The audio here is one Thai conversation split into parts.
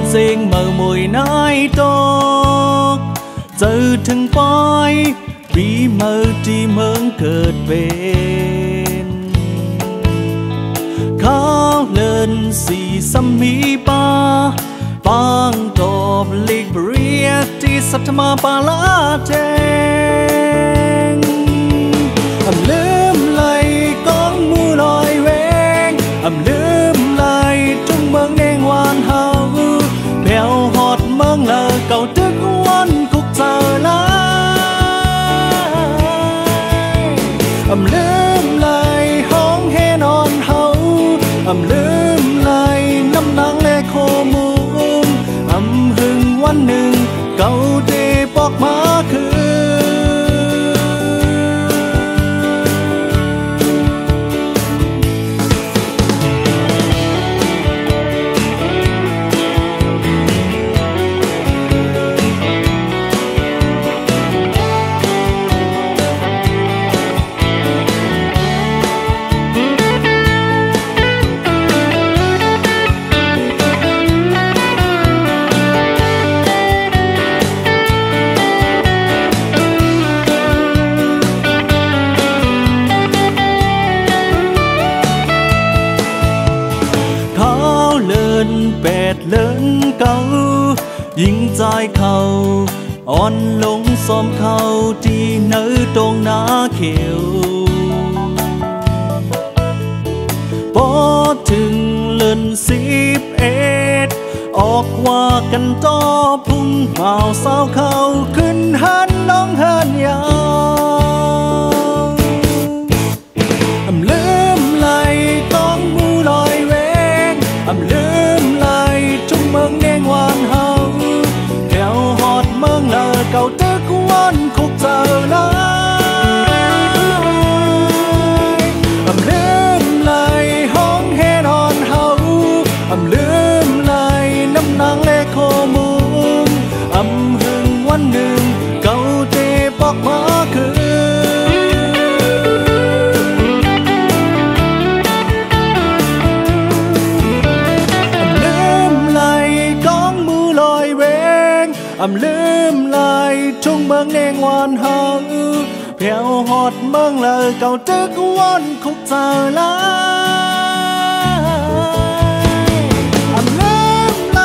เสียงเมื่อมวยน้อยตกเจอถึงปอยปีเมื่อที่เมืองเกิดเป็นเขาเลินสีสมีปาปางตอบลีกเรียที่สัตมาปาลาเจงอำลืมไหลกองมูลอยเวงอำลืมไหลทุ่งเมืองเนงวานเฮาแผ่วหอดเมืองเลอเก่าตึกวันคุกเจอลายอำลืมไหลห้องเฮนอนเฮาอำลืมไหลน้ำนางและโคมูอำหึงวันหนึ่งเก่าเดปอกมาคือแปดเลินเก่ายิงใจเขาอ่อนลงซ้อมเขาที่เนื้อตรงหน้าเขียวพอถึงเลิน11ออกว่ากันต่อพุ่งเมาสาวเขาขึ้นหันน้องหันยาวอำลืมไหลต้องมูลอยเวงอำลืมไหลทุ่งเมืองเนงวานเฮาแถวหอดเมืองเลอเก่าตึกวันคุกเจอลายอำลืมไหลห้องเฮนอนเฮาอำลืมไหลน้ำนางและโคมูอำหึงวันหนึ่งเก่าเตปอกมาคืออำลืมไหลทุ่งเมืองเนงวานเฮาแผ่วหอดเมืองเลอเก่าตึกวันคุกเจอลายอำลืมไหล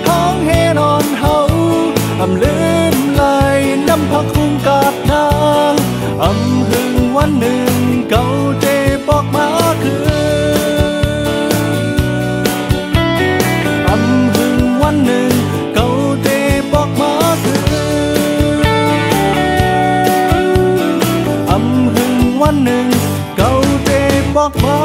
ห้องเฮนอนเฮาอำลืมไหลน้ำพักคุ้งกาดนางอำหึงวันหนึ่งเก่าเจปอกมาคืออำหึงวันหนึ่งบอกมาคืออำหึงวันหนึ่งเก่าเตบอกมา